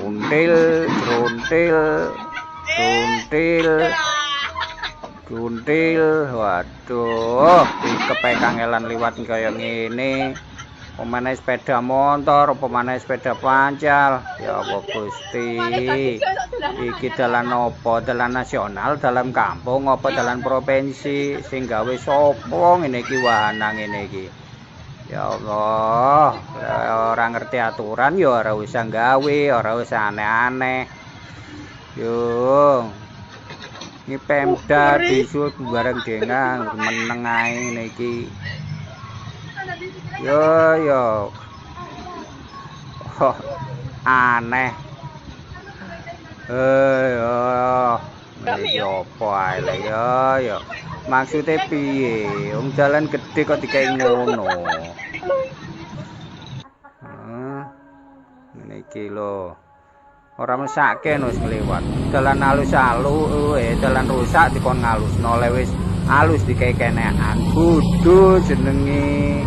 Gruntil, gruntil, gruntil, gruntil. Waduh, iki kangelan liwat kaya ngene. Pemane sepeda motor, pemane sepeda pancal. Ya Allah Gusti. Iki dalan apa? Dalan nasional, dalan kampung apa dalan provinsi? Sing gawe sapa ngene iki wahana ngene iki? Ya Allah, ora ngerti aturan ya ora usah gawe, ora usah aneh-aneh. Yo. Ini Pemda disuruh bareng dengang meneng ae ngene iki. Yo. Oh, aneh. Iki opo ae lho yo. Maksude piye? Wong jalan gede kok dikai ngono. Ngene iki lho. Ora mesake wis ngliwat. Dalan alus-alus, dalan rusak dikon ngalusno le wis alus dikai kenekan. Bodho jenenge.